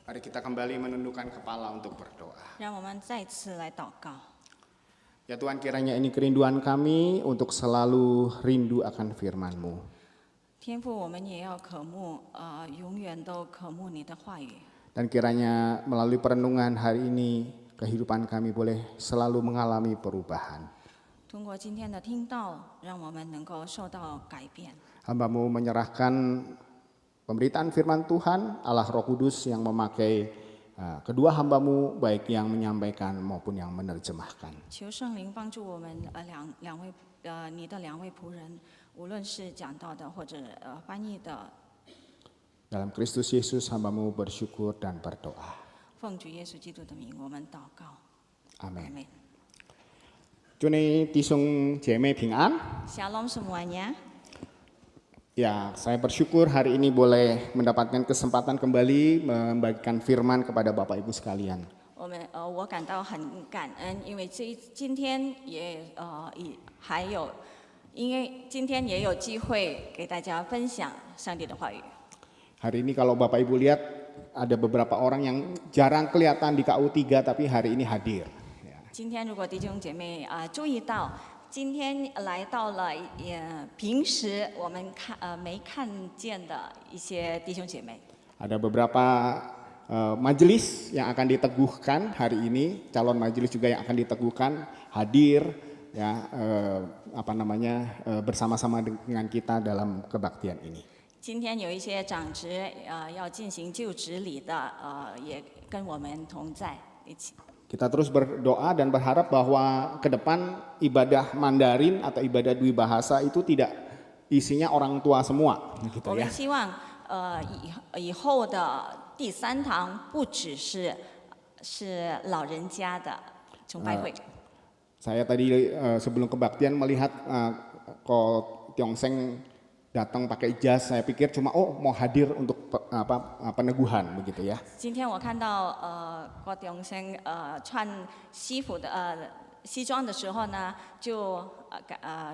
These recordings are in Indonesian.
Mari kita kembali menundukkan kepala untuk berdoa. 让我们再次来祷告。 Ya Tuhan, kiranya ini kerinduan kami untuk selalu rindu akan firman-Mu. 天父，我们也要渴慕，永远都渴慕你的话语。 Dan kiranya melalui perenungan hari ini, kehidupan kami boleh selalu mengalami perubahan. 通过今天的听道，让我们能够受到改变。 Hamba-Mu menyerahkan pemberitaan firman Tuhan, Allah Roh Kudus yang memakai kedua hamba-Mu, baik yang menyampaikan maupun yang menerjemahkan. 求圣灵帮助我们，你的两位仆人，无论是讲道的或者翻译的， Dalam Kristus Yesus hamba-Mu bersyukur dan berdoa. 奉主耶稣基督的名，我们祷告。 Amin. 阿门。 Cuni tisung jeme pingan. Shalom semuanya. Ya, saya bersyukur hari ini boleh mendapatkan kesempatan kembali membagikan firman kepada Bapak Ibu sekalian. 我感到很感恩，因为今天也有机会给大家分享上帝的话语。 Hari ini kalau Bapak Ibu lihat ada beberapa orang yang jarang kelihatan di KU3 tapi hari ini hadir. 今天如果弟兄姐妹注意到，今天来到了平时我们没看见的一些弟兄姐妹。 Ada beberapa majelis yang akan diteguhkan hari ini, calon majelis juga yang akan diteguhkan hadir ya bersama-sama dengan kita dalam kebaktian ini. 今天有一些长职要进行就职礼的也跟我们同在一起。 Kita terus berdoa dan berharap bahwa ke depan ibadah Mandarin atau ibadah Dwi Bahasa itu tidak isinya orang tua semua, gitu 我 ya. 们希望以后的第三堂不只是老人家的崇拜会。 Saya tadi sebelum kebaktian melihat Ko Tiongseng datang pakai jas, saya pikir cuma mau hadir untuk peneguhan begitu ya. 今天我看到郭永生穿西装的时候呢，就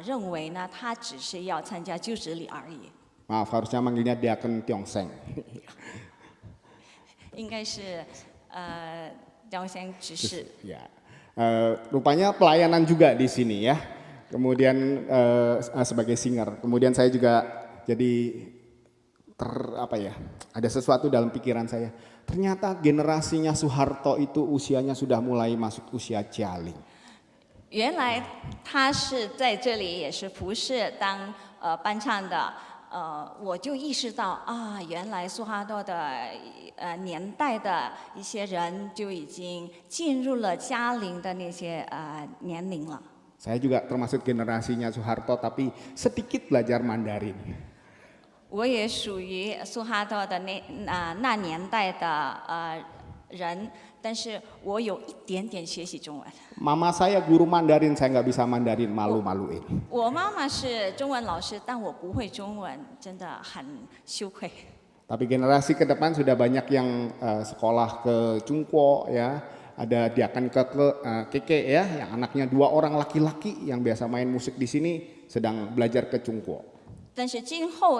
认为呢他只是要参加就职礼而已。 Maaf, harusnya manggilnya Diakon Tiongseng. 应该是永生执事。 Ya, rupanya pelayanan juga di sini ya. Kemudian sebagai singer, kemudian saya juga jadi ada sesuatu dalam pikiran saya. Ternyata generasinya Soeharto itu usianya sudah mulai masuk usia jaling. 原来他是在这里也是服侍当伴唱的，我就意识到原来苏哈多的年代的一些人就已经进入了嘉龄的那些年龄了。 Saya juga termasuk generasinya Soeharto tapi sedikit belajar Mandarin. 我也属于苏哈多的那年代的人，但是我有一点点学习中文。 Mama saya guru Mandarin, saya nggak bisa Mandarin, malu-maluin. 我妈妈是中文老师，但我不会中文，真的很羞愧。 Tapi generasi ke depan sudah banyak yang sekolah ke Cungko ya. Ada Diakan Keke ya, yang anaknya 2 orang laki-laki yang biasa main musik di sini sedang belajar ke Cungko. 但是今后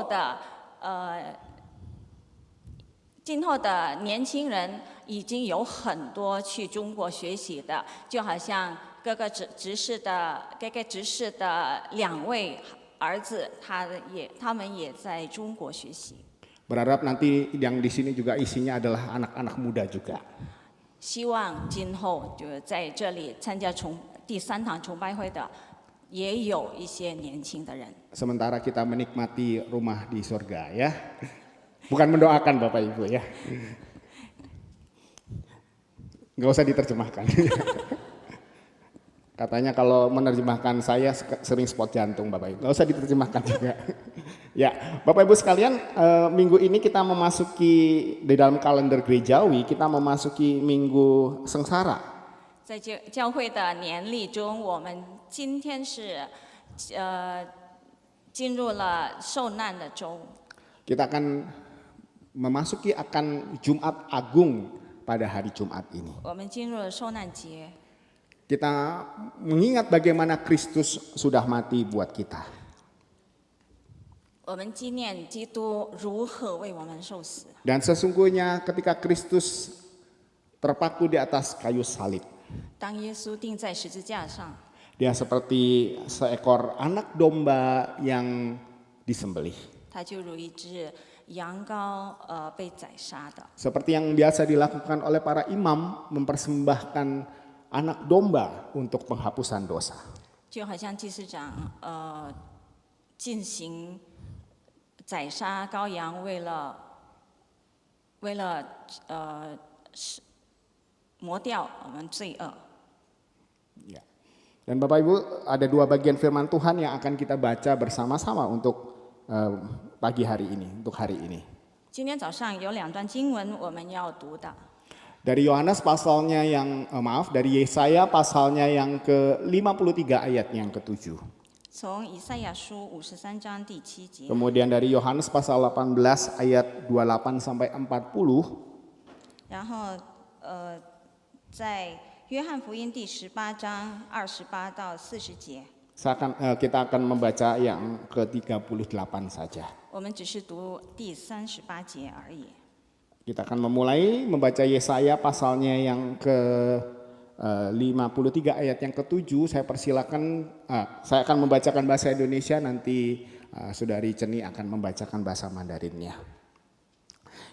的年轻人已经有很多去中国学习的，就好像哥哥执事的2位儿子，他们也在中国学习。 Berharap nanti yang di sini juga isinya adalah anak-anak muda juga. 希望今后就在这里参加第3堂崇拜会的，也有一些年轻的人。 Sementara kita menikmati rumah di surga ya. Bukan mendoakan Bapak Ibu ya. Nggak usah diterjemahkan. Katanya kalau menerjemahkan saya sering spot jantung Bapak Ibu. Nggak usah diterjemahkan juga. Ya, Bapak Ibu sekalian, minggu ini kita memasuki di dalam kalender gerejawi kita memasuki minggu sengsara. 在教会的年历中，我们今天是进入了受难的周。 Kita akan memasuki akan Jumat Agung pada hari Jumat ini. 我们进入了受难节。 Kita mengingat bagaimana Kristus sudah mati buat kita. 我们纪念基督如何为我们受死。 Dan sesungguhnya ketika Kristus terpaku di atas kayu salib, 当耶稣钉在十字架上， dia seperti seekor anak domba yang disembelih. 他就如一只羊羔被宰杀的。 Seperti yang biasa dilakukan oleh para imam, mempersembahkan anak domba untuk penghapusan dosa. 就好像祭司长进行宰杀羔羊，为了磨掉我们罪恶。 Ya. Dan Bapak Ibu, ada dua bagian firman Tuhan yang akan kita baca bersama-sama untuk pagi hari ini, untuk hari ini. 今天早上有2段经文我们要读的， Dari Yohanes pasalnya dari Yesaya pasalnya yang ke-53 ayat yang ke-7. 从以赛亚书53章第7节， Kemudian dari Yohanes pasal 18 ayat 28 sampai 40. 然后在约翰福音第18章28到40节， Kita akan membaca yang ke-38 saja. 我们只是读第38节而已。 Kita akan memulai membaca Yesaya pasalnya yang ke-53 ayat yang ke-7. Saya persilakan, saya akan membacakan bahasa Indonesia, nanti Saudari Ceni akan membacakan bahasa Mandarinnya.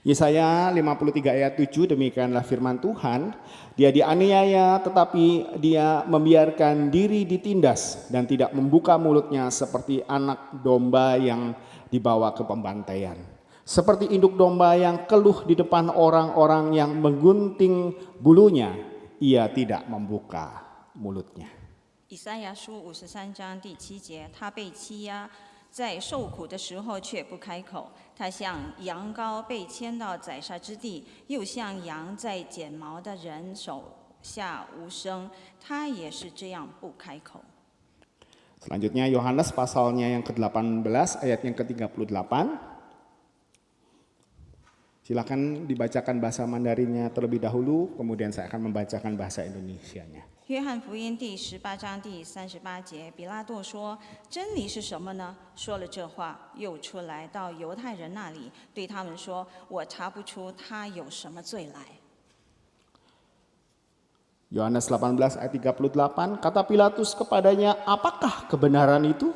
Yesaya 53 ayat 7, demikianlah firman Tuhan. Dia dianiaya tetapi dia membiarkan diri ditindas dan tidak membuka mulutnya seperti anak domba yang dibawa ke pembantaian. Seperti induk domba yang keluh di depan orang-orang yang menggunting bulunya, ia tidak membuka mulutnya. 以赛亚书53章第7节，他被欺压，在受苦的时候却不开口。他像羊羔被牵到宰杀之地，又像羊在剪毛的人手下无声。他也是这样不开口。 Selanjutnya Yohanes pasalnya yang ke-18 ayat yang ke-38. Silakan dibacakan bahasa Mandarinnya terlebih dahulu, kemudian saya akan membacakan bahasa Indonesianya. 约翰福音第18章第38节，比拉多说：“真理是什么呢？”说了这话，又出来到犹太人那里，对他们说：“我查不出他有什么罪来。” Yohanes 18 ayat 38, kata Pilatus kepadanya, apakah kebenaran itu?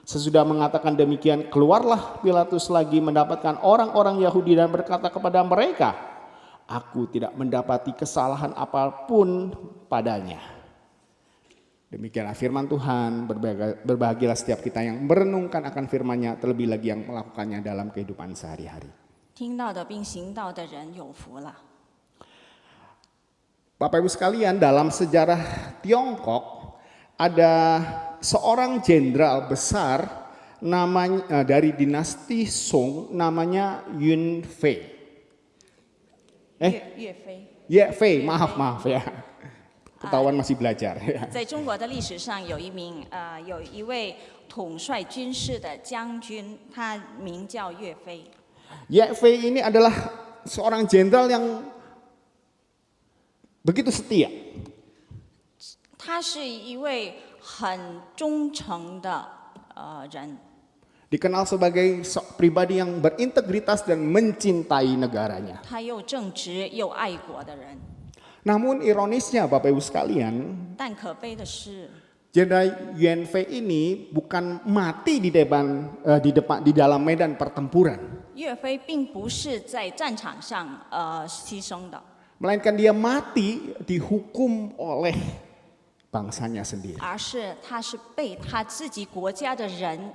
Sesudah mengatakan demikian, keluarlah Pilatus lagi mendapatkan orang-orang Yahudi dan berkata kepada mereka, aku tidak mendapati kesalahan apapun padanya. Demikianlah firman Tuhan, berbahagialah setiap kita yang merenungkan akan firman-Nya, terlebih lagi yang melakukannya dalam kehidupan sehari-hari. 听到的并行道的人有福了。 Bapak Ibu sekalian, dalam sejarah Tiongkok ada seorang jenderal besar namanya dari dinasti Song, namanya Yun Fei. 岳飞 Ye Fei, maaf ya. Ketahuan masih belajar. 在中国的历史上有一位统帅军事的将军，他名叫岳飞。 Ye Fei ini adalah seorang jenderal yang begitu setia. 他是一位很忠诚的人， Dikenal sebagai pribadi yang berintegritas dan mencintai negaranya. 他又正直又爱国的人。 Namun ironisnya Bapak Ibu sekalian, 但可悲的是， Jenderal Yun Fei ini bukan mati di dalam medan pertempuran, 岳飞并不是在战场上牺牲的， melainkan dia mati dihukum oleh bangsanya sendiri. 而是他是被他自己国家的人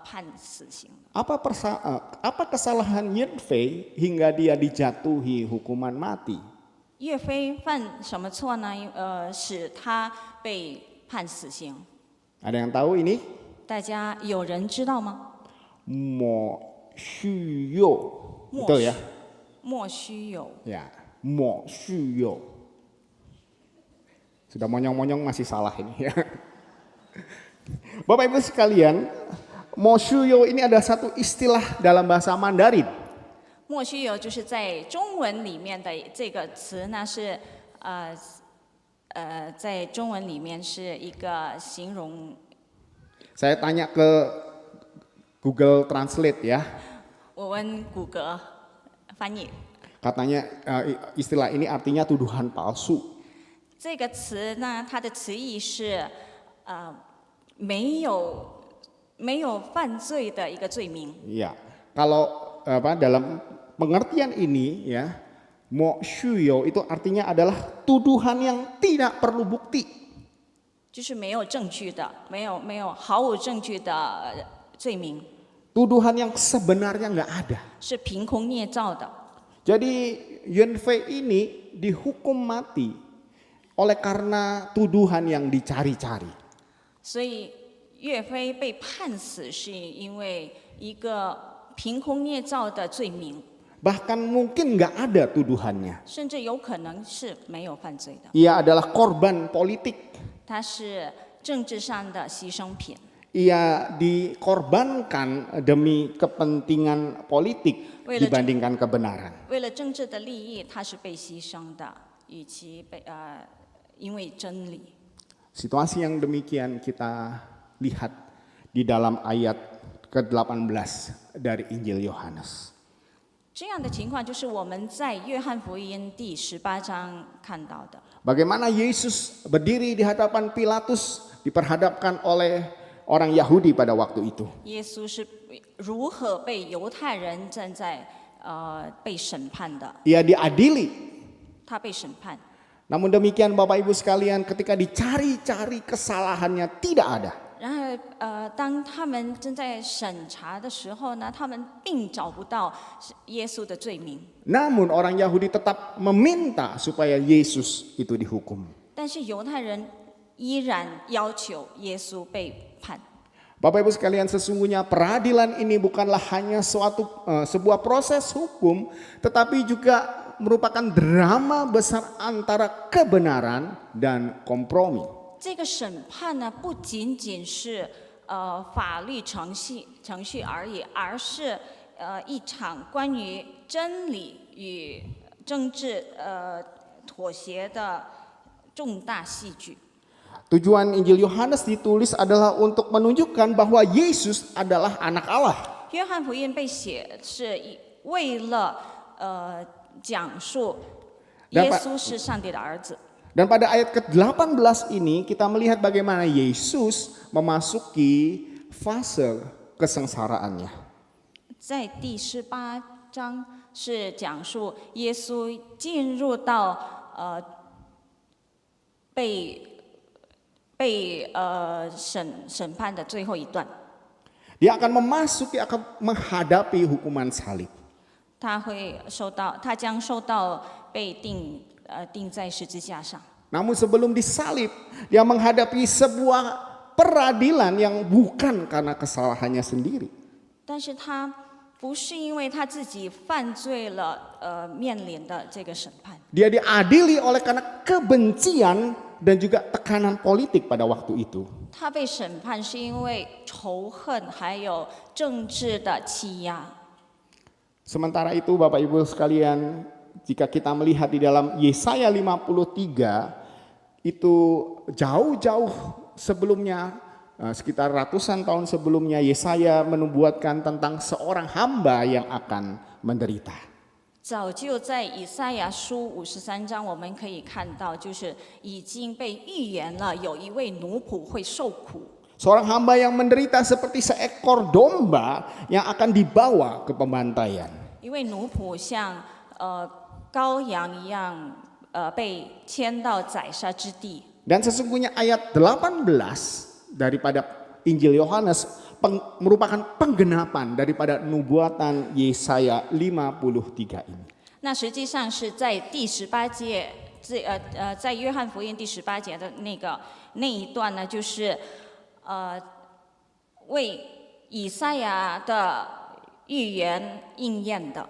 判死刑的。 Apa kesalahan Yun Fei hingga dia dijatuhi hukuman mati? 岳飞犯什么错呢？使他被判死刑。 Ada yang tahu ini? 大家有人知道吗？ Mo Shuyo. Betul ya? 莫须有。 Ya, Mo Shuyo. Sudah monyong-monyong masih salah ini ya. Bapak Ibu sekalian, Mo Shuyo ini ada satu istilah dalam bahasa Mandarin. 莫须有就是在中文里面的这个词呢，是在中文里面是一个形容。 Saya tanya ke Google Translate ya. 我问谷歌翻译， Katanya istilah ini artinya tuduhan palsu. 这个词呢，它的词义是没有犯罪的一个罪名。 Iya. Kalau dalam pengertian ini ya, mo shuyo itu artinya adalah tuduhan yang tidak perlu bukti. 就是没有证据的，毫无证据的罪名， Tuduhan yang sebenarnya nggak ada. 是凭空捏造的。 Jadi Yun Fei ini dihukum mati oleh karena tuduhan yang dicari-cari. 所以岳飞被判死，是因为一个凭空捏造的罪名， Bahkan mungkin nggak ada tuduhannya. 甚至有可能是没有犯罪的。 Ia adalah korban politik. 他是政治上的牺牲品， Ia dikorbankan demi kepentingan politik dibandingkan kebenaran. 为了政治的利益，他是被牺牲的，与其因为真理。 Situasi yang demikian kita lihat di dalam ayat ke-18 dari Injil Yohanes. 这样的情况就是我们在约翰福音第18章看到的。 Bagaimana Yesus berdiri di hadapan Pilatus, diperhadapkan oleh orang Yahudi pada waktu itu. 耶稣是如何被犹太人站在被审判的？ Ia diadili. 他被审判， Namun demikian Bapak Ibu sekalian, ketika dicari-cari kesalahannya tidak ada. 然而当他们正在审查的时候呢，他们并找不到耶稣的罪名。 Namun orang Yahudi tetap meminta supaya Yesus itu dihukum. 但是犹太人依然要求耶稣被判。 Bapak Ibu sekalian, sesungguhnya peradilan ini bukanlah hanya sebuah proses hukum, tetapi juga merupakan drama besar antara kebenaran dan kompromi. 这个审判呢，不仅仅是法律程序而已，而是一场关于真理与政治妥协的重大戏剧。 Tujuan Injil Yohanes ditulis adalah untuk menunjukkan bahwa Yesus adalah anak Allah. 约翰福音被写是为了讲述耶稣是上帝的儿子。 Dan pada ayat ke-18 ini kita melihat bagaimana Yesus memasuki fase kesengsaraannya. 在第18章是讲述耶稣进入到被审判的最后一段。 Dia akan menghadapi hukuman salib. 他将受到被钉在十字架上。 Namun sebelum disalib, dia menghadapi sebuah peradilan yang bukan karena kesalahannya sendiri. 但是他不是因为他自己犯罪了面临的这个审判。 Dia diadili oleh karena kebencian dan juga tekanan politik pada waktu itu. 他被审判是因为仇恨还有政治的欺压。 Sementara itu Bapak Ibu sekalian, jika kita melihat di dalam Yesaya 53, itu jauh-jauh sebelumnya, sekitar ratusan tahun sebelumnya, Yesaya menubuatkan tentang seorang hamba yang akan menderita. 早就在以赛亚书53章，我们可以看到，就是已经被预言了，有一位奴仆会受苦。 Seorang hamba yang menderita seperti seekor domba yang akan dibawa ke pembantaian. 一位奴仆像羔羊一样被牵到宰杀之地。 Dan sesungguhnya ayat 18 daripada Injil Yohanes merupakan penggenapan daripada nubuatan Yesaya 53 ini. 那实际上是在第18节，在约翰福音第18节的那一段呢，就是为以赛亚的预言应验的。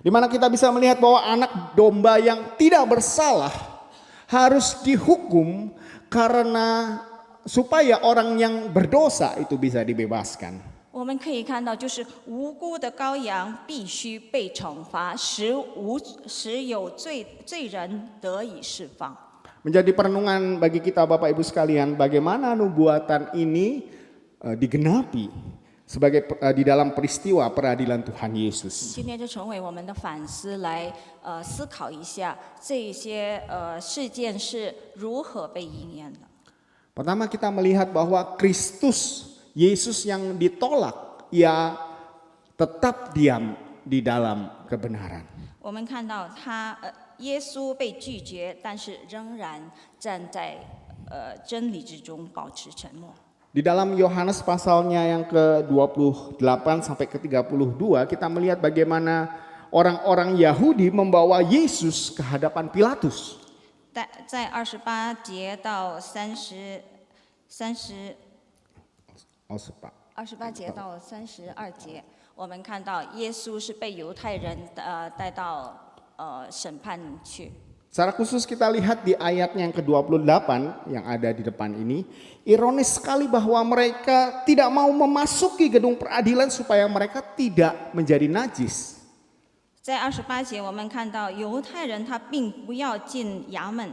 Di mana kita bisa melihat bahwa anak domba yang tidak bersalah harus dihukum karena supaya orang yang berdosa itu bisa dibebaskan. 我们可以看到，就是无辜的羔羊必须被惩罚，使有罪人得以释放。 Menjadi perenungan bagi kita Bapak Ibu sekalian, bagaimana nubuatan ini digenapi di dalam peristiwa peradilan Tuhan Yesus. 今天就成为我们的反思，来思考一下这些事件是如何被应验的。 Pertama kita melihat bahwa Kristus, Yesus yang ditolak, ia tetap diam di dalam kebenaran. 我们看到耶稣被拒绝，但是仍然站在真理之中，保持沉默。 Di dalam Yohanes pasalnya yang ke-28 sampai ke-32 kita melihat bagaimana orang-orang Yahudi membawa Yesus ke hadapan Pilatus. 在28节到30 28节到32节，我们看到耶稣是被犹太人带到审判去。 Secara khusus kita lihat di ayatnya yang ke-28 yang ada di depan ini, ironis sekali bahwa mereka tidak mau memasuki gedung peradilan supaya mereka tidak menjadi najis. 在28节，我们看到犹太人他并不要进衙门，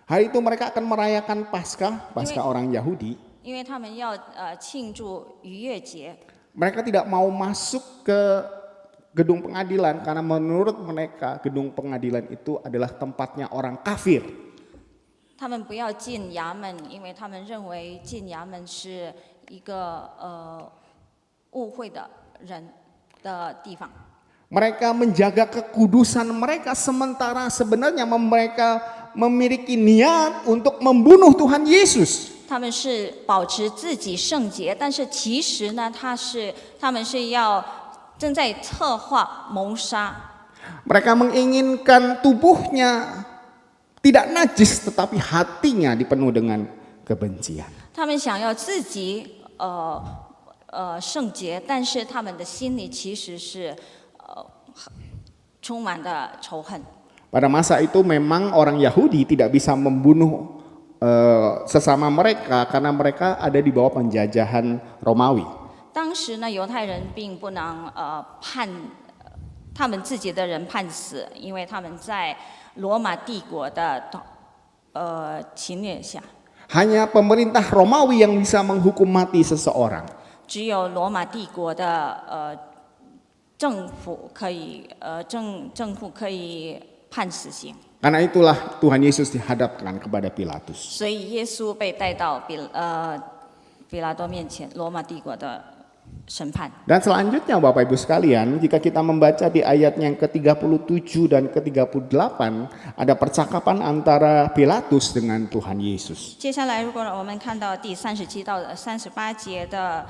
Hari itu mereka akan merayakan Paskah orang Yahudi. 因为他们要庆祝逾越节。 Mereka tidak mau masuk ke gedung pengadilan karena menurut mereka gedung pengadilan itu adalah tempatnya orang kafir. 他们不要进衙门，因为他们认为进衙门是一个误会的人的地方。 Mereka menjaga kekudusan mereka sementara sebenarnya mereka memiliki niat untuk membunuh Tuhan Yesus. 他们是保持自己圣洁，但是其实呢，他们是正在策划谋杀。 Mereka menginginkan tubuhnya tidak najis tetapi hatinya dipenuhi dengan kebencian. 他们想要自己圣洁，但是他们的心里其实是充满的仇恨。 Pada masa itu memang orang Yahudi tidak bisa membunuh sesama mereka karena mereka ada di bawah penjajahan Romawi. 当时呢，犹太人并不能判他们自己的人判死，因为他们在罗马帝国的侵略下。 Hanya pemerintah Romawi yang bisa menghukum mati seseorang. 只有罗马帝国的政府可以判死刑。 Karena itulah Tuhan Yesus dihadapkan kepada Pilatus. 所以耶稣被带到比拉多面前，罗马帝国的审判。 Dan selanjutnya Bapak Ibu sekalian, jika kita membaca di ayatnya yang ke-37 dan ke-38, ada percakapan antara Pilatus dengan Tuhan Yesus. 接下来，如果我们看到第37到38节的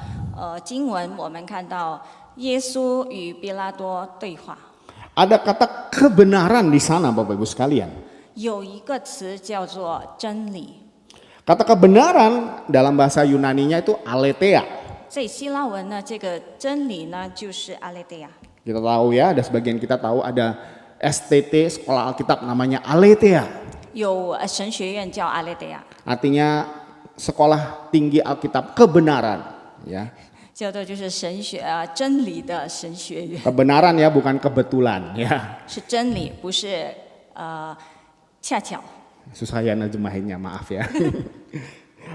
经文，我们看到耶稣与比拉多对话。 Ada kata kebenaran di sana Bapak Ibu sekalian. 有一个词叫做真理， Kata kebenaran dalam bahasa Yunaninya itu aletheia. 在希腊文呢，这个真理呢就是阿列德亚。 Kita tahu ya, ada sebagian kita tahu ada STT sekolah Alkitab namanya aletheia. 有神学院叫阿列德亚， Artinya sekolah tinggi Alkitab kebenaran, ya. 叫做就是真理的神学院， Kebenaran ya, bukan kebetulan ya. 是真理，不是恰巧。 Susah ya nerjemahinnya, maaf ya.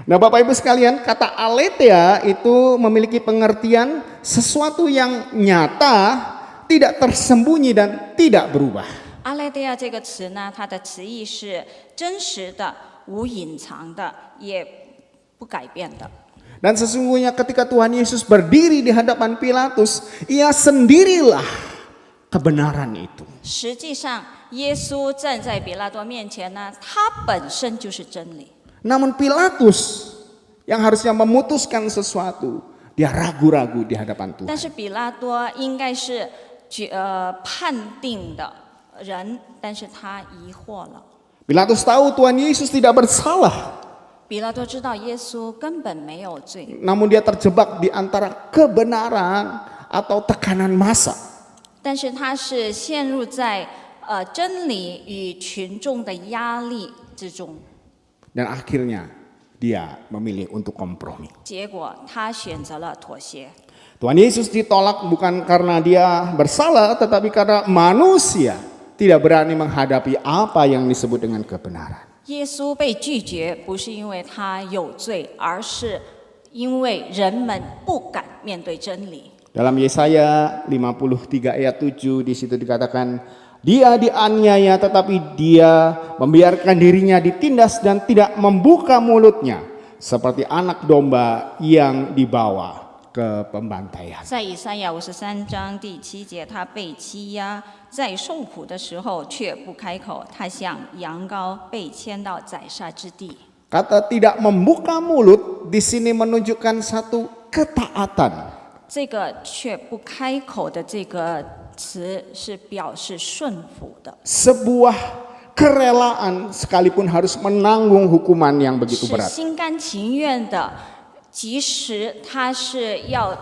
Nah Bapak Ibu sekalian, kata aletheia itu memiliki pengertian sesuatu yang nyata, tidak tersembunyi dan tidak berubah. 阿列德亚这个词呢，它的词义是真实的、无隐藏的，也不改变的。 Dan sesungguhnya ketika Tuhan Yesus berdiri di hadapan Pilatus, ia sendirilah kebenaran itu. 实际上，耶稣站在比拉多面前呢，他本身就是真理。 Namun Pilatus yang harusnya memutuskan sesuatu, dia ragu-ragu di hadapan Tuhan. 但是比拉多应该是判定的人，但是他疑惑了。 Pilatus tahu Tuhan Yesus tidak bersalah. 比拉多知道耶稣根本没有罪， Namun dia terjebak di antara kebenaran atau tekanan massa. 但是他是陷入在真理与群众的压力之中， Dan akhirnya dia memilih untuk kompromi. 结果他选择了妥协。 Tuhan Yesus ditolak bukan karena dia bersalah, tetapi karena manusia tidak berani menghadapi apa yang disebut dengan kebenaran. 耶稣被拒绝，不是因为他有罪，而是因为人们不敢面对真理。 Dalam Yesaya 53 ayat 7 di situ dikatakan, dia dianiaya tetapi dia membiarkan dirinya ditindas dan tidak membuka mulutnya seperti anak domba yang dibawa ke pembantaian. 在以赛亚53章第7节，他被欺压，在受苦的时候却不开口，他像羊羔被牵到宰杀之地。 Kata tidak membuka mulut di sini menunjukkan satu ketaatan. 这个却不开口的这个词是表示顺服的， Sebuah kerelaan sekalipun harus menanggung hukuman yang begitu 是 berat. 心甘情愿的，即使他是要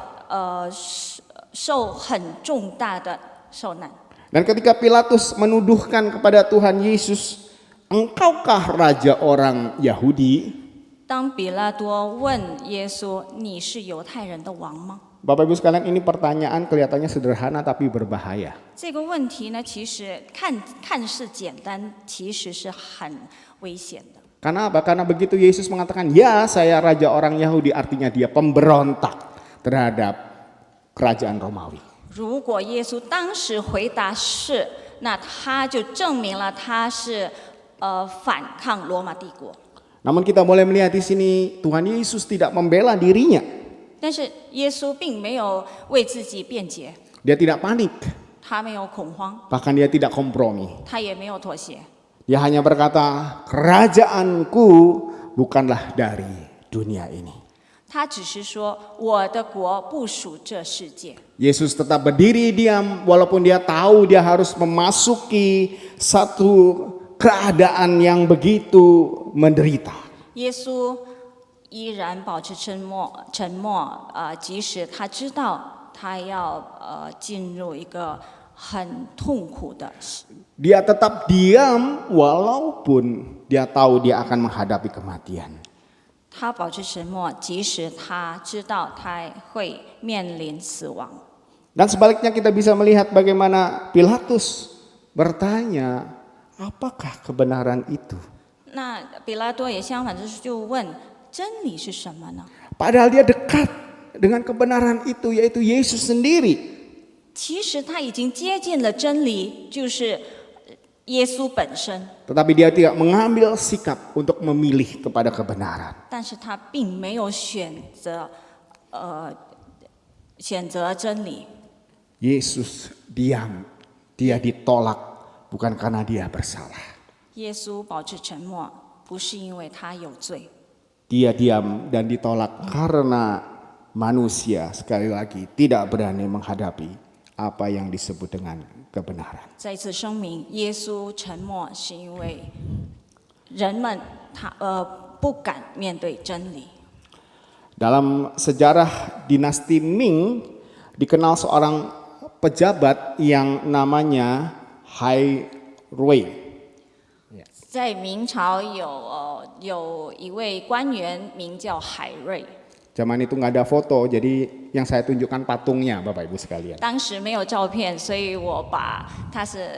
受很重大的受难。 Dan ketika Pilatus menuduhkan kepada Tuhan Yesus, engkaukah raja orang Yahudi? 当比拉多问耶稣：“你是犹太人的王吗？” Bapak Ibu sekalian, ini pertanyaan kelihatannya sederhana tapi berbahaya. 这个问题呢，其实看似简单，其实是很危险的。 Karena apa? Karena begitu Yesus mengatakan, ya saya raja orang Yahudi, artinya dia pemberontak terhadap kerajaan Romawi. 如果耶稣当时回答是，那他就证明了他是反抗罗马帝国。 Namun kita boleh melihat di sini Tuhan Yesus tidak membela dirinya. 但是耶稣并没有为自己辩解， Dia tidak panik, 他没有恐慌， bahkan dia tidak kompromi. 他也没有妥协， Dia hanya berkata, kerajaanku bukanlah dari dunia ini. 他只是说我的国不属这世界。 Yesus tetap berdiri diam walaupun dia tahu dia harus memasuki satu keadaan yang begitu menderita. 耶稣依然保持沉默，即使他知道他要进入一个很痛苦的。 Dia tetap diam walaupun dia tahu dia akan menghadapi kematian. 他保持沉默，即使他知道他会面临死亡。 Dan sebaliknya kita bisa melihat bagaimana Pilatus bertanya, apakah kebenaran itu? 那比拉多也相反，就问真理是什么呢？ Padahal dia dekat dengan kebenaran itu, yaitu Yesus sendiri. 其实他已经接近了真理，就是耶稣本身， Tetapi dia tidak mengambil sikap untuk memilih kepada kebenaran. 但是他并没有选择真理。 Yesus diam, dia ditolak bukan karena dia bersalah. 耶稣保持沉默，不是因为他有罪， Dia diam dan ditolak karena manusia sekali lagi tidak berani menghadapi apa yang disebut dengan kebenaran. 再次声明，耶稣沉默是因为人们不敢面对真理。 Dalam sejarah dinasti Ming dikenal seorang pejabat yang namanya Hai Rui. 在明朝有一位官员名叫海瑞， Zaman itu nggak ada foto, jadi yang saya tunjukkan patungnya, Bapak Ibu sekalian. 当时没有照片，所以我把他是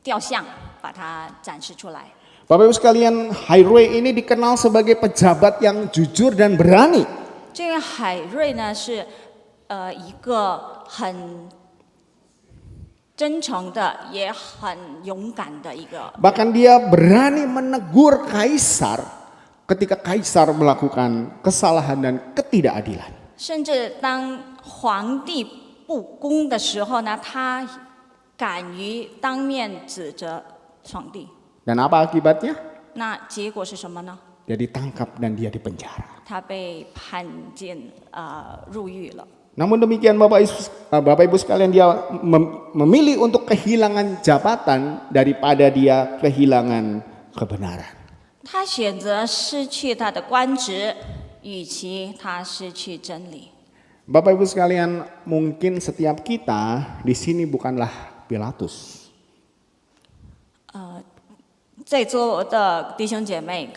雕像把它展示出来。 Bapak Ibu sekalian, Hai Rui ini dikenal sebagai pejabat yang jujur dan berani. 这位海瑞呢是一个很真诚的，也很勇敢的一个。 Bahkan dia berani menegur kaisar ketika kaisar melakukan kesalahan dan ketidakadilan. 甚至当皇帝不公的时候呢，他敢于当面指责皇帝。 Dan apa akibatnya? 那结果是什么呢？ Dia ditangkap dan dia dipenjara. 他被判进入狱了。 Namun demikian Bapak Ibu sekalian, dia memilih untuk kehilangan jabatan daripada dia kehilangan kebenaran. 他选择失去他的官职，与其他失去真理。 Bapak Ibu sekalian, mungkin setiap kita di sini bukanlah Pilatus. 在座的弟兄姐妹，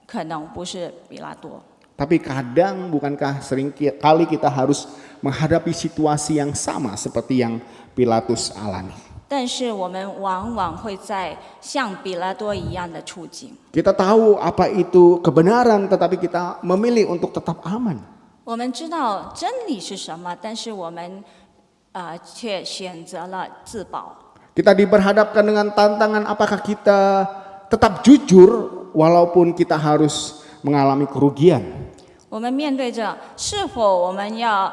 可能不是比拉多。 Tapi kadang bukankah sering kali kita harus menghadapi situasi yang sama seperti yang Pilatus alami. 但是我们往往会在像比拉多一样的处境。 Kita tahu apa itu kebenaran, tetapi kita memilih untuk tetap aman. 我们知道真理是什么，但是我们却选择了自保。 Kita diperhadapkan dengan tantangan apakah kita tetap jujur walaupun kita harus mengalami kerugian. 我们面对着是否我们要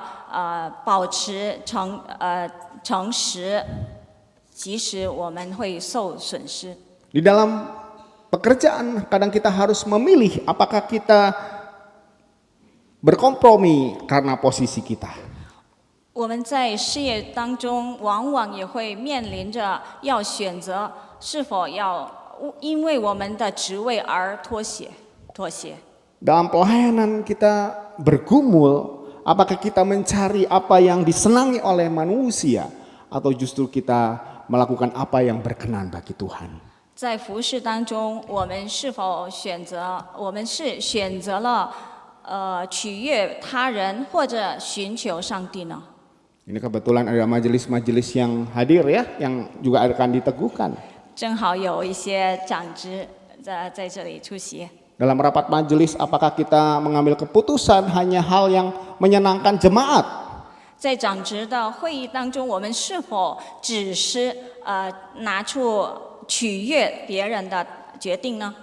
保持诚实，即使我们会受损失。 Di dalam pekerjaan kadang kita harus memilih apakah kita berkompromi karena posisi kita. 我们在事业当中，往往也会面临着要选择是否要因为我们的职位而妥协。 Dalam pelayanan kita bergumul, apakah kita mencari apa yang disenangi oleh manusia atau justru kita melakukan apa yang berkenan bagi Tuhan. 在服事当中，我们是选择了取悦他人，或者寻求上帝呢？ Ini kebetulan ada majelis-majelis yang hadir ya, yang juga akan diteguhkan. 正好有一些长职在这里出席。 Dalam rapat majelis, apakah kita mengambil keputusan hanya hal yang menyenangkan jemaat? 在长职的会议当中，我们是否只是拿出取悦别人的决定呢？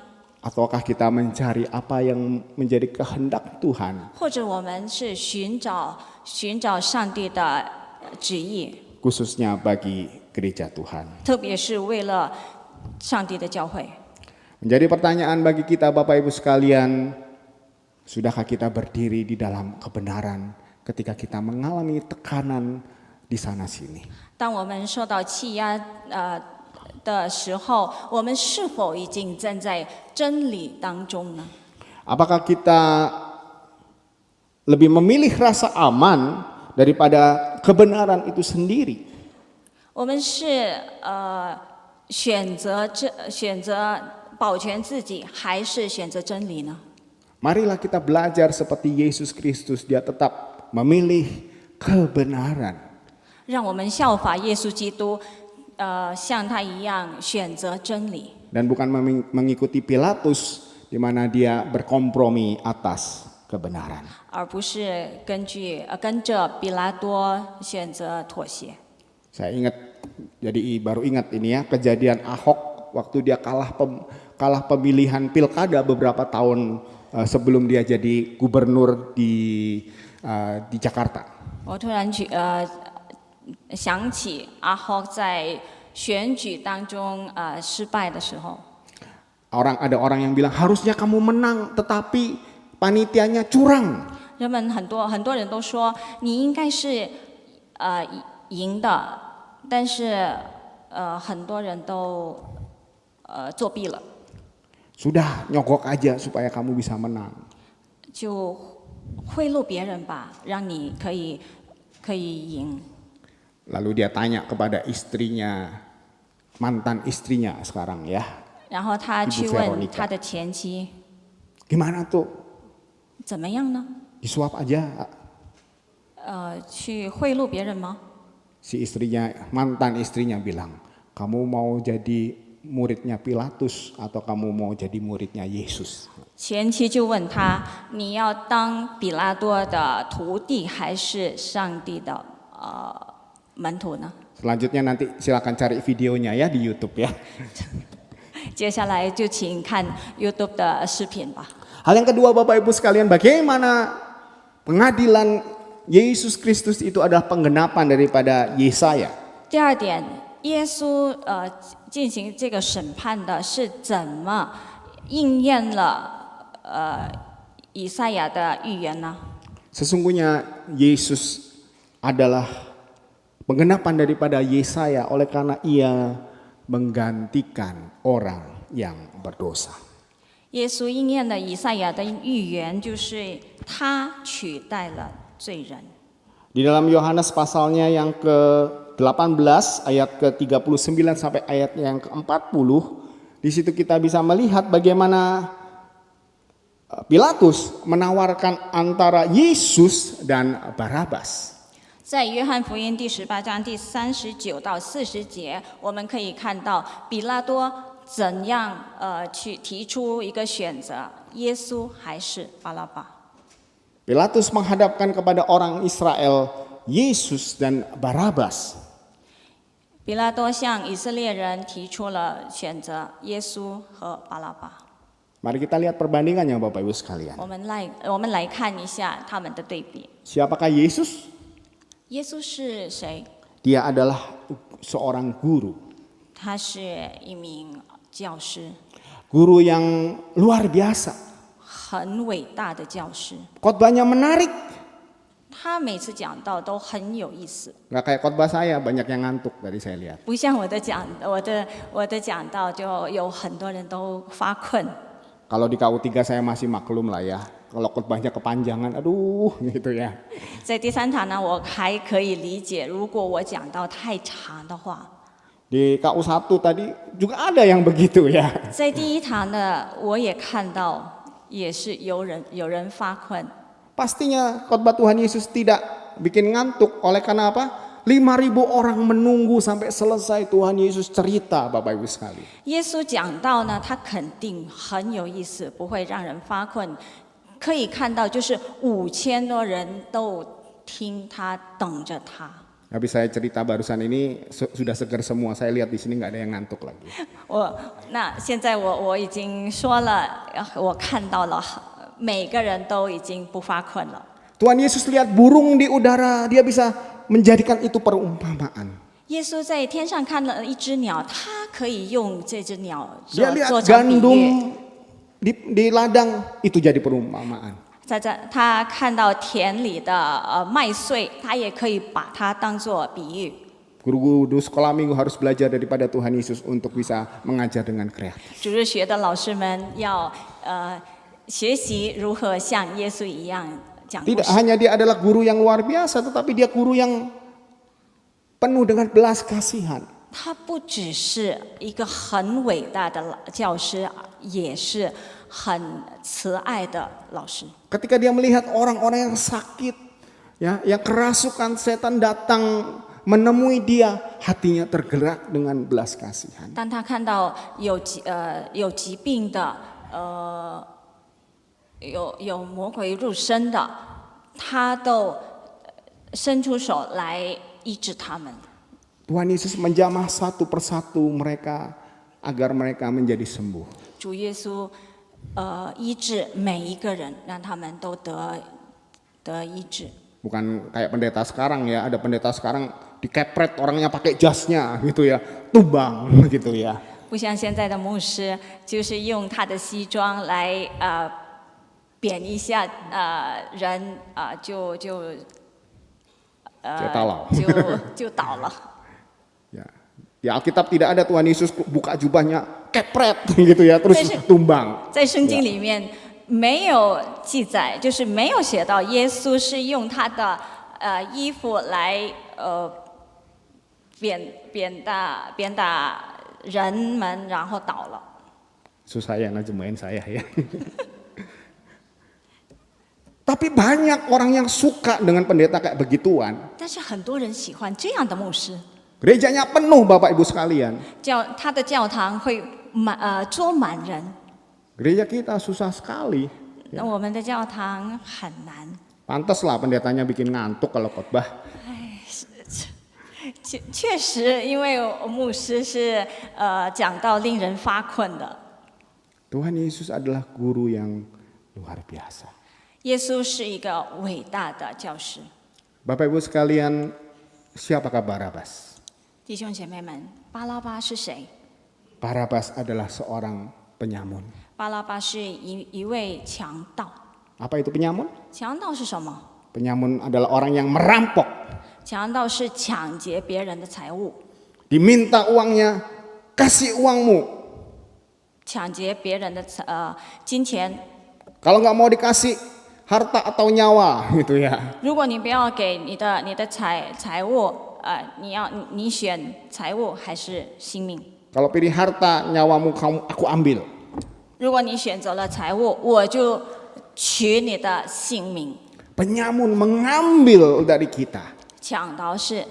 Ataukah kita mencari apa yang menjadi kehendak Tuhan? 或者我们是寻找上帝的旨意， Khususnya bagi gereja Tuhan. 特别是为了上帝的教会。 Menjadi pertanyaan bagi kita Bapak Ibu sekalian, sudahkah kita berdiri di dalam kebenaran ketika kita mengalami tekanan di sana sini? 当我们受到欺压的时候，我们是否已经站在真理当中呢？ Apakah kita lebih memilih rasa aman daripada kebenaran itu sendiri? 我们是选择保全自己，还是选择真理呢？ Marilah kita belajar seperti Yesus Kristus, dia tetap memilih kebenaran. 让我们效法耶稣基督，像他一样选择真理， Dan bukan mengikuti Pilatus di mana dia berkompromi atas kebenaran. 而不是跟着比拉多选择妥协。 Saya ingat, baru ingat ini ya, kejadian Ahok waktu dia kalah pemilihan pilkada beberapa tahun sebelum dia jadi gubernur di Jakarta. 我突然想起阿霍在选举当中失败的时候， Ada orang yang bilang harusnya kamu menang, tetapi panitianya curang. 很多人都说你应该是赢的，但是很多人都作弊了。 Sudah nyogok aja supaya kamu bisa menang. 就贿赂别人吧，让你可以赢。 Lalu dia tanya kepada istrinya, mantan istrinya sekarang ya. 然后他去问他的前妻， Gimana tuh? 怎么样呢？ Disuap aja. 去贿赂别人吗？ Si mantan istrinya bilang, kamu mau jadi muridnya Pilatus atau kamu mau jadi muridnya Yesus? 前妻就问他，你要当比拉多的徒弟，还是上帝的门徒呢？ Selanjutnya nanti silakan cari videonya ya di YouTube ya. 接下来就请看 YouTube 的视频吧。 Hal yang kedua Bapak Ibu sekalian, bagaimana pengadilan Yesus Kristus itu adalah penggenapan daripada Yesaya. 第二点，耶稣进行这个审判的是怎么应验了以赛亚的预言呢？ Sesungguhnya Yesus adalah penggenapan daripada Yesaya oleh karena ia menggantikan orang yang berdosa. 耶稣应验了以赛亚的预言，就是他取代了罪人。 Di dalam Yohanes pasalnya yang ke-18 ayat ke-39 sampai ayat yang ke-40, di situ kita bisa melihat bagaimana Pilatus menawarkan antara Yesus dan Barabas. 在约翰福音第18章第39到40节，我们可以看到比拉多怎样去提出一个选择：耶稣还是巴拉巴。 Pilatus menghadapkan kepada orang Israel Yesus dan Barabas. 比拉多向以色列人提出了选择：耶稣和巴拉巴。 Mari kita lihat perbandingannya Bapak Ibu sekalian. 我们来看一下他们的对比。 Siapakah Yesus? 耶稣是谁？ Dia adalah seorang guru. 他是一名教师， Guru yang luar biasa. 很伟大的教师。 Khotbahnya menarik. 他每次讲道都很有意思， Nggak kayak khotbah saya, banyak yang ngantuk tadi saya lihat. 不像我的讲道就有很多人都发困。 Kalau di KU3 saya masih maklum lah ya. Kalau khotbahnya kepanjangan, aduh gitu ya. 在第三堂呢，我还可以理解，如果我讲道太长的话。 Di KU1 tadi juga ada yang begitu ya. 在第一堂呢，我也看到，也是有人发困。 Pastinya khotbah Tuhan Yesus tidak bikin ngantuk. Oleh karena apa? 5.000 orang menunggu sampai selesai Tuhan Yesus cerita, Bapak Ibu sekalian. 耶稣讲道呢，他肯定很有意思，不会让人发困。可以看到，就是5000多人都听他，等着他。 Habis saya cerita barusan ini sudah segar semua. Saya lihat di sini nggak ada yang ngantuk lagi. 那现在我已经说了，我看到了，每个人都已经不发困了。 Tuhan Yesus lihat burung di udara, dia bisa menjadikan itu perumpamaan. 耶稣在天上看了一只鸟，他可以用这只鸟 Dia 做 lihat 成比喻。 gandum di ladang, itu jadi perumpamaan. 他看到田里的麦穗，他也可以把它当做比喻。 Guru-guru sekolah minggu harus belajar daripada Tuhan Yesus untuk bisa mengajar dengan kreatif. 主日学的老师们要学习如何像耶稣一样讲故 Tidak 事。 hanya dia adalah guru yang luar biasa, tetapi dia guru yang penuh dengan belas kasihan. 他不只是一个很伟大的教师，也是很慈爱的老师。 Ketika dia melihat orang-orang yang sakit, ya, yang kerasukan setan datang menemui dia, hatinya tergerak dengan belas kasihan. 当他看到有疾病的，有魔鬼入身的，他都伸出手来医治他们。 Tuhan Yesus menjamah satu persatu mereka agar mereka menjadi sembuh. 主耶稣医治每一个人，让他们都得医治。 Bukan kayak pendeta sekarang ya, ada pendeta sekarang dikepret orangnya pakai jasnya gitu ya, tumbang gitu ya. 不像现在的牧师，就是用他的西装来扁一下人就倒了。 Ya. Di Alkitab tidak ada Tuhan Yesus buka jubahnya kepret gitu ya, terus tumbang. 在圣经里面没有记载，就是没有写到耶稣是用他的衣服来扁打人们，然后倒了。 Susah ya najemain saya ya. Tapi banyak orang yang suka dengan pendeta kayak begituan. 但是很多人喜欢这样的牧师。 Gerejanya penuh Bapak Ibu sekalian. 他的教堂会坐满人。 Gereja kita susah sekali. 那我们的教堂很难。 Pantas lah pendetanya bikin ngantuk kalau khotbah. 确实，因为牧师是讲到令人发困的。 Tuhan Yesus adalah guru yang luar biasa. 耶稣是一个伟大的教师。 Bapak Ibu sekalian, siapakah Barabas? 弟兄姐妹们，巴拉巴是谁？ Barabas adalah seorang penyamun. 巴拉巴是一位强盗。 Apa itu penyamun? 强盗是什么？ Penyamun adalah orang yang merampok. 强盗是抢劫别人的财物， Diminta uangnya, kasih uangmu. 抢劫别人的金钱。 Kalau nggak mau dikasih harta atau nyawa gitu ya. 如果你不要给你的财物，你选财物还是性命？ Kalau pilih harta, nyawamu aku ambil. 如果你选择了财物，我就取你的性命。 Penyamun mengambil dari kita. 强盗是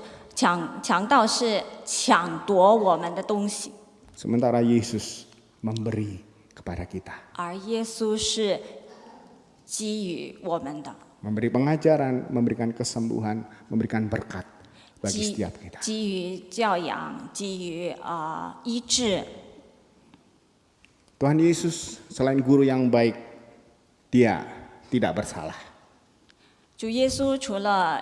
抢夺我们的东西， Sementara Yesus memberi kepada kita. 而耶稣是给予我们的， Memberi pengajaran, memberikan kesembuhan, memberikan berkat bagi setiap kita. 给予教养，给予医治。 Tuhan Yesus selain guru yang baik, dia tidak bersalah. 主耶稣除了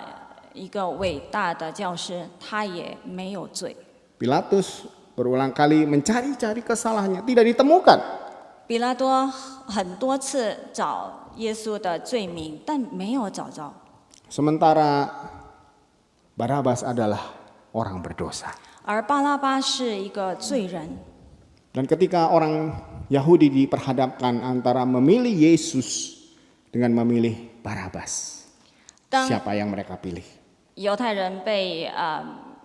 一个伟大的教师，他也没有罪。 Pilatus berulang kali mencari-cari kesalahannya, tidak ditemukan. 比拉多很多次找耶稣的罪名，但没有找着。 Sementara Barabas adalah orang berdosa. 而巴拉巴是一个罪人， Dan ketika orang Yahudi diperhadapkan antara memilih Yesus dengan memilih Barabas, 当 siapa yang mereka pilih? 犹太人被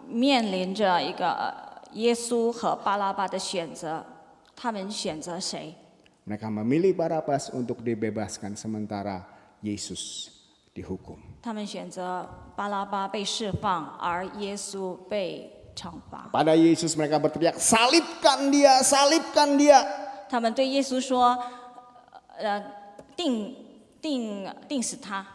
面临着一个耶稣和巴拉巴的选择，他们选择谁？ Mereka memilih Barabas untuk dibebaskan sementara Yesus dihukum. 他们选择巴拉巴被释放，而耶稣被惩罚。 Pada Yesus mereka berteriak, salibkan dia, salibkan dia. 他们对耶稣说：“定死他。”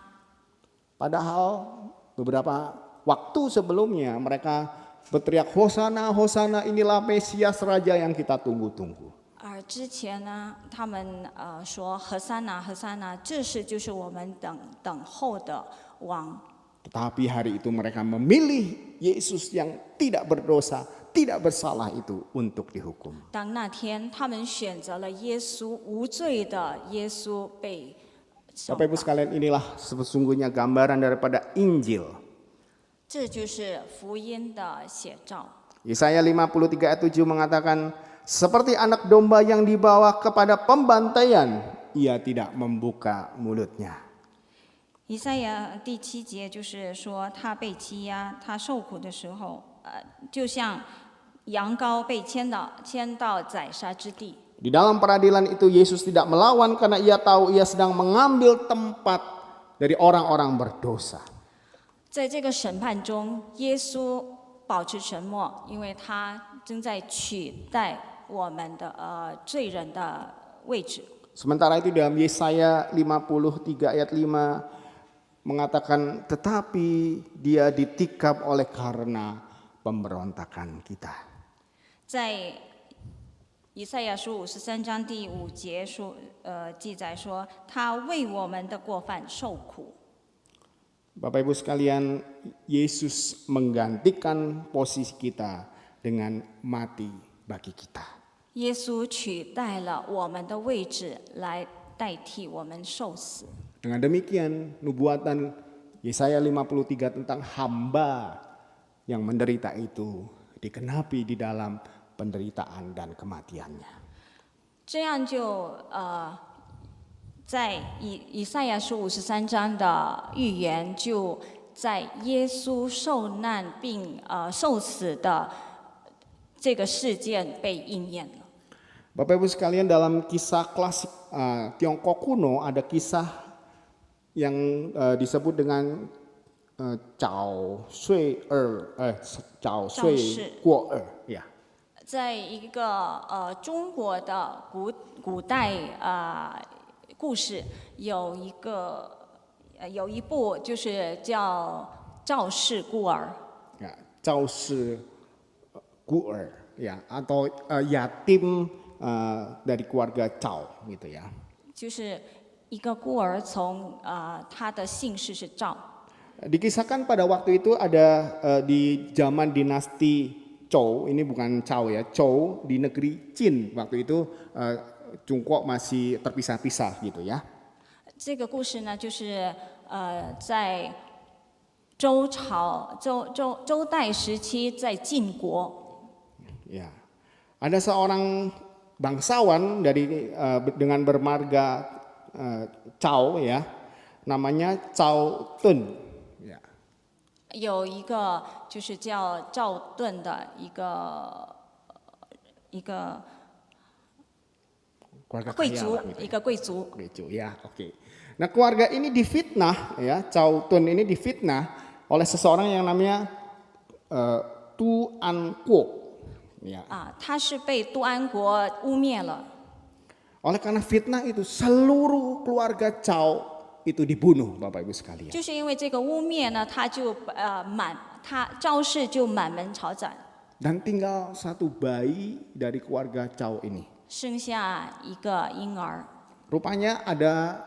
Padahal beberapa waktu sebelumnya mereka berteriak, Hosana, Hosana, inilah Mesias Raja yang kita tunggu-tunggu. 而之前呢，他们说何塞纳，何塞纳，这是就是我们等候的王。 Tetapi hari itu mereka memilih Yesus yang tidak berdosa, tidak bersalah itu untuk dihukum. 当那天他们选择了耶稣无罪的耶稣被惩 Bapak Ibu 罚， sekalian, inilah sesungguhnya gambaran daripada Injil. 这就是福音的写照。 Yesaya 53 ayat 7 mengatakan, seperti anak domba yang dibawa kepada pembantaian, ia tidak membuka mulutnya. 以赛亚第7节就是说，他被欺压，他受苦的时候，就像羊羔被牵到宰杀之地。 Di dalam peradilan itu Yesus tidak melawan karena ia tahu ia sedang mengambil tempat dari orang-orang berdosa. 在这个审判中，耶稣保持沉默，因为他正在取代我们的罪人的位置。 Sementara itu dalam Yesaya 53 ayat 5 mengatakan, tetapi dia ditikam oleh karena pemberontakan kita. 在以赛亚书53章第5节记载说，他为我们的过犯受苦。 Bapak Ibu sekalian, Yesus menggantikan posisi kita dengan mati bagi kita. 耶稣取代了我们的位置来代替我们受死。 Dengan demikian, nubuatan Yesaya 53 tentang hamba yang menderita itu dikenapi di dalam penderitaan dan kematiannya. 这样就在以赛亚书53章的预言，就在耶稣受难并受死的这个事件被应验了。 Bapak Ibu sekalian, dalam kisah klasik Tiongkok kuno ada kisah yang disebut dengan Chao Shui Guo ya. 在一个中国的古代故事，有一部就是叫《赵氏孤儿》。 Ya, Chao Shi Guo ya, atau yatim dari keluarga Chao gitu ya. 就是一个孤儿从他的姓氏是赵。 Dikisahkan pada waktu itu ada di zaman dinasti Zhou, ini bukan Chao ya, Zhou di negeri Qin waktu itu Tiongkok masih terpisah-pisah gitu ya. 这个故事呢，就是在周代时期在晋国。 Ya, ada seorang bangsawan dengan bermarga Chao ya, namanya Chao Tun. Ya. 有一个就是叫赵盾的一个 Keluarga 贵 kaya 族 lah gitu 一个贵族。 ya. Ya, oke. Nah, keluarga ini difitnah ya, Chao Tun ini difitnah oleh seseorang yang namanya Tu An Kuo. Ya. 他是被杜安国污蔑了。 Oleh karena fitnah itu seluruh keluarga Chow itu dibunuh, Bapak Ibu sekalian. 就是因为这个污蔑呢，赵氏就满门抄斩， Dan tinggal satu bayi dari keluarga Chow ini. 生下一个婴儿。 Rupanya ada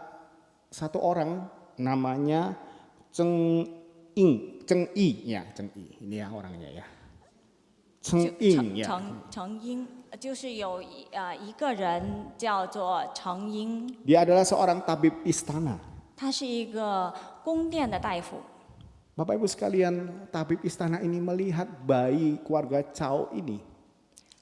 satu orang namanya Cheng Yi, ya Cheng Yi, ini ya orangnya ya. Cheng Yi ya. 程婴，就是有一个人叫做程婴， Dia adalah seorang tabib istana. 他是一个宫殿的大夫。 Bapak Ibu sekalian, tabib istana ini melihat bayi keluarga Chow ini.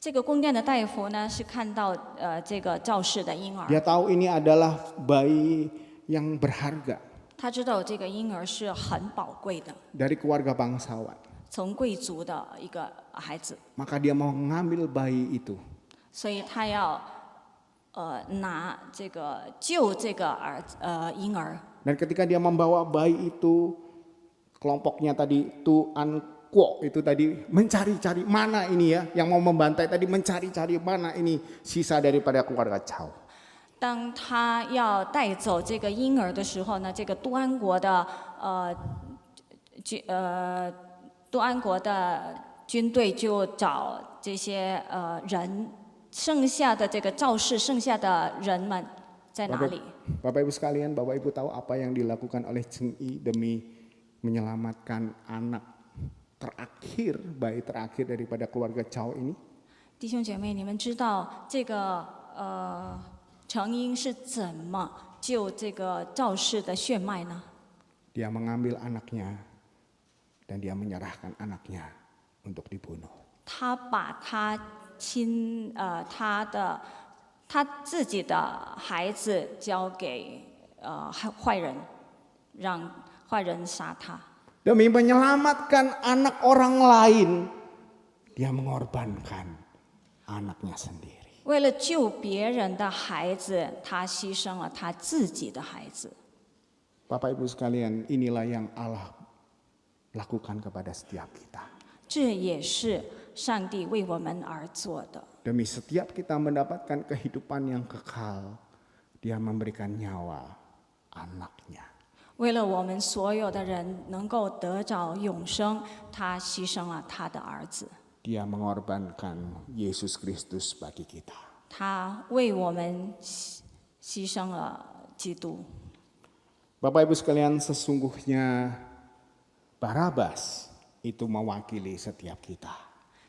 这个宫殿的大夫呢，是看到这个赵氏的婴儿， Dia tahu ini adalah bayi yang berharga 他知道这个婴儿是很宝贵的， dari keluarga bangsawan. 从贵族的一个孩子， Maka dia mau mengambil bayi itu. 所以他要救这个婴儿。 Dan ketika dia membawa bayi itu, kelompoknya tadi Tu An Kuo itu tadi mencari-cari mana ini ya, yang mau membantai tadi mencari-cari mana ini sisa daripada keluarga Chow. 当他要带走这个婴儿的时候呢，这个杜安国的军队就找这些人，剩下的这个赵氏剩下的人们在哪里？ Bapak Ibu sekalian, Bapak Ibu tahu apa yang dilakukan oleh Cheng Yi demi menyelamatkan anak terakhir, bayi terakhir daripada keluarga Chow ini? 弟兄姐妹，你们知道这个程婴是怎么救这个赵氏的血脉呢？ Dia mengambil anaknya dan dia menyerahkan anaknya untuk dibunuh. 他把他自己的孩子交给坏人，让坏人杀他。 Demi menyelamatkan anak orang lain, dia mengorbankan anaknya sendiri. 为了救别人的孩子，他牺牲了他自己的孩子。 Bapak Ibu sekalian, inilah yang Allah lakukan kepada setiap kita. 这也是上帝为我们而做的。 Demi setiap kita mendapatkan kehidupan yang kekal, dia memberikan nyawa anaknya. 为了我们所有的人能够得着永生，他牺牲了他的儿子。 Dia mengorbankan Yesus Kristus bagi kita. 他为我们牺牲了基督。 Bapak Ibu sekalian, sesungguhnya Barabas itu mewakili setiap kita.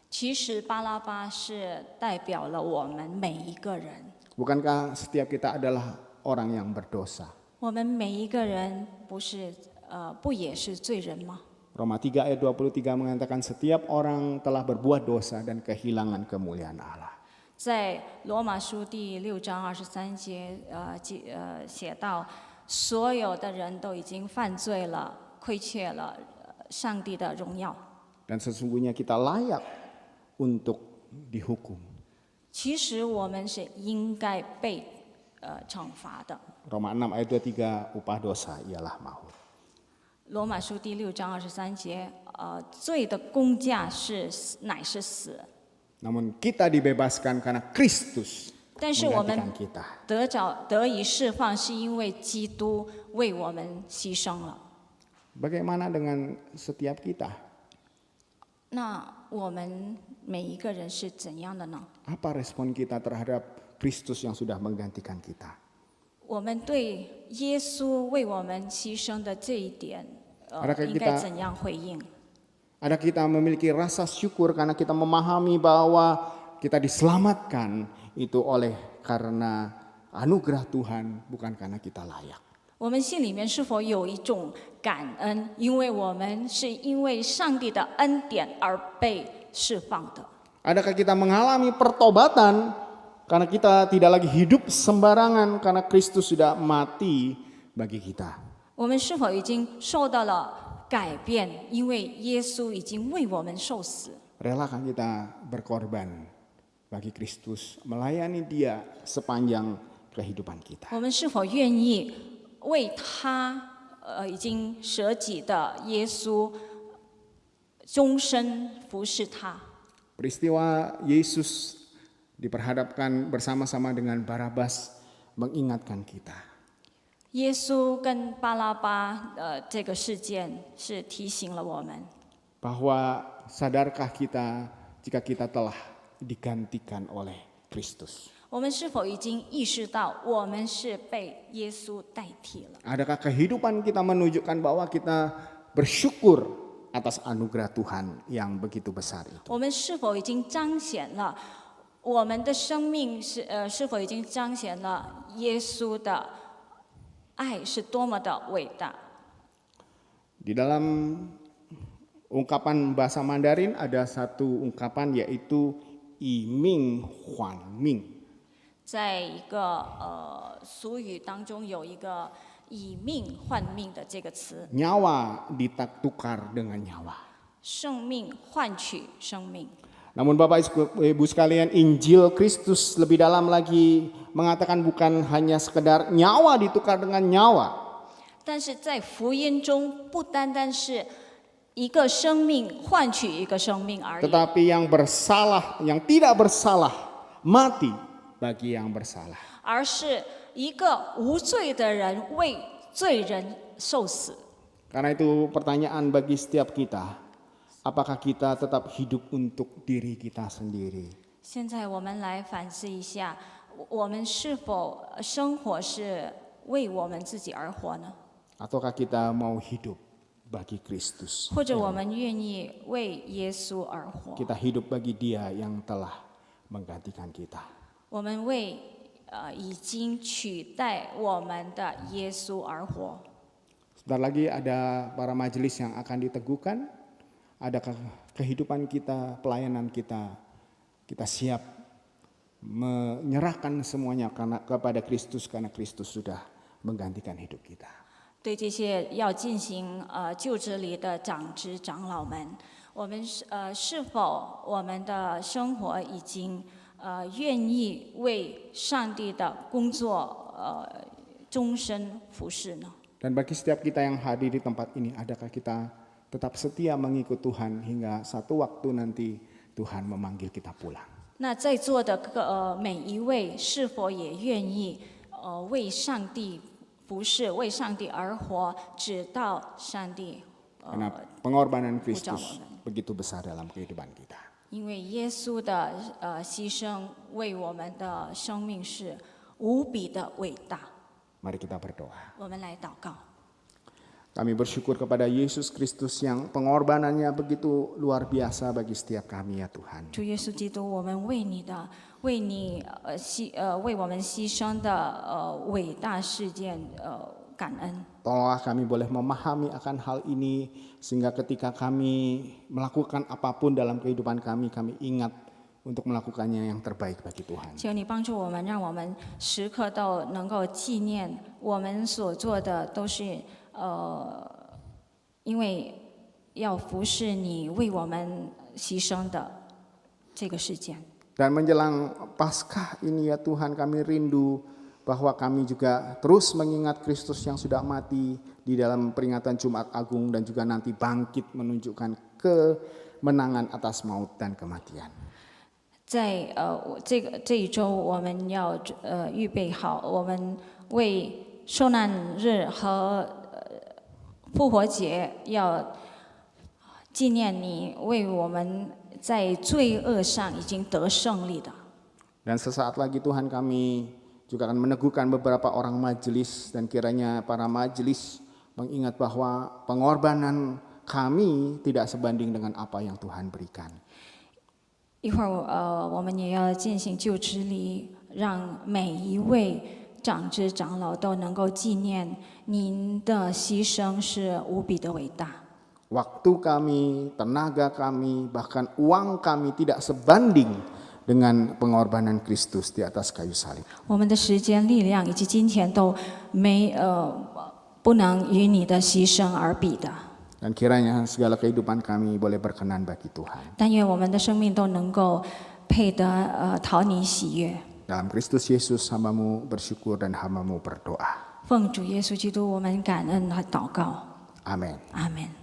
其实巴拉巴是代表了我们每一个人， Bukankah setiap kita adalah orang yang berdosa? 我们每一个人不也是罪人吗？ Roma 3 ayat 23 mengatakan setiap orang telah berbuat dosa dan kehilangan kemuliaan Allah. 在罗马书第6章23节写到，所有的人都已经犯罪了，亏欠了上帝的荣耀。 Dan sesungguhnya kita layak untuk dihukum. 其实我们是应该被惩罚的。 Roma 6 ayat 23 upah dosa ialah maut. 罗马书第6章23节，罪的工价乃是死。 Namun kita dibebaskan karena Kristus 但是我们 menggantikan kita. 得以释放，是因为基督为我们牺牲了。 Bagaimana dengan setiap kita? 那我们每一个人是怎样的呢？ Apa respon kita terhadap Kristus yang sudah menggantikan kita? 我们对耶稣为我们牺牲的这一点， Adakah 应该 kita 怎样回应？ Ada kita memiliki rasa syukur karena kita memahami bahwa kita diselamatkan itu oleh karena anugerah Tuhan, bukan karena kita layak. 我们心里面是否有一种感恩？因为我们是因为上帝的恩典而被释放的。 Adakah kita mengalami pertobatan karena kita tidak lagi hidup sembarangan karena Kristus sudah mati bagi kita. 我们是否已经受到了改变？因为耶稣已经为我们受死。 Relakah kita berkorban bagi Kristus, melayani Dia sepanjang kehidupan kita? 我们是否愿意为他已经舍己的耶稣，终身服侍他。 Peristiwa Yesus diperhadapkan bersama-sama dengan Barabas mengingatkan kita. 耶稣跟巴拉巴这个事件是提醒了我们， Bahwa sadarkah kita jika kita telah digantikan oleh Kristus? 我们是否已经意识到我们是被耶稣代替了？ Adakah kehidupan kita menunjukkan bahwa kita bersyukur atas anugerah Tuhan yang begitu besar itu? 我们是否已经彰显了我们的生命是否已经彰显了耶稣的爱是多么的伟大？ Di dalam ungkapan bahasa Mandarin ada satu ungkapan yaitu iming huan ming. 在一个俗语当中有一个以命换命的这个词， Nyawa ditukar dengan nyawa. 生命换取生命。 Namun Bapak Ibu sekalian, Injil Kristus lebih dalam lagi mengatakan bukan hanya sekedar nyawa ditukar dengan nyawa. 但是在福音中，不单单是一个生命换取一个生命而已， Tetapi yang bersalah, yang tidak bersalah, mati bagi yang bersalah. 而是一个无罪的人为罪人受死。 Karena itu pertanyaan bagi setiap kita, apakah kita tetap hidup untuk diri kita sendiri? 现在我们来反思一下，我们是否生活是为我们自己而活呢？ Ataukah kita mau hidup bagi Kristus? 或者我们愿意为耶稣而活？ Kita hidup bagi Dia yang telah menggantikan kita. 我们为已经取代我们的耶稣而活。 Sebentar lagi ada para majelis yang akan diteguhkan. Ada kehidupan kita, pelayanan kita. Kita siap menyerahkan semuanya kepada Kristus karena Kristus sudah menggantikan hidup kita. 对这些要进行就职礼的长子长老们，我们是否我们的生活已经愿意为上帝的工作终身服侍呢？ Dan bagi setiap kita yang hadir di tempat ini, adakah kita tetap setia mengikut Tuhan hingga satu waktu nanti Tuhan memanggil kita pulang? 那在座的每一位是否也愿意为上帝服侍，为上帝而活，直到上帝 Karena pengorbanan 呼召我 Kristus 们？ begitu besar dalam kehidupan kita. 因为耶稣的牺牲为我们的生命是无比的伟大。 Mari kita berdoa. 我们来祷告。 Kami bersyukur kepada Yesus Kristus yang pengorbanannya begitu luar biasa bagi setiap kami ya Tuhan. 主耶稣基督，我们为你为我们牺牲的伟大事件感恩。 Tolonglah kami boleh memahami akan hal ini sehingga ketika kami melakukan apapun dalam kehidupan kami, kami ingat untuk melakukannya yang terbaik bagi Tuhan. 求你帮助我们，让我们时刻都能够纪念我们所做的都是因为要服侍你为我们牺牲的这个事件。 Dan menjelang Paskah ini ya Tuhan, kami rindu bahwa kami juga terus mengingat Kristus yang sudah mati di dalam peringatan Jumat Agung dan juga nanti bangkit menunjukkan kemenangan atas maut dan kematian. 在这一周，我们要预备好，我们为受难日和复活节要纪念你为我们在罪恶上已经得胜利的。 Dan sesaat lagi Tuhan, kami juga akan meneguhkan beberapa orang majelis dan kiranya para majelis mengingat bahwa pengorbanan kami tidak sebanding dengan apa yang Tuhan berikan. 一会儿我们也要进行就职礼，让每一位长子长老都能够纪念您的牺牲是无比的伟大。 Waktu kami, tenaga kami, bahkan uang kami tidak sebanding dengan pengorbanan Kristus di atas kayu salib. 我们的时间、力量以及金钱都不能与你的牺牲而比的。 Dan kiranya segala kehidupan kami boleh berkenan bagi Tuhan. 但愿我们的生命都能够配得讨你喜悦。 Dalam Kristus Yesus hamba-Mu bersyukur dan hamba-Mu berdoa. 奉主耶稣基督，我们感恩和祷告， Amin. 阿门。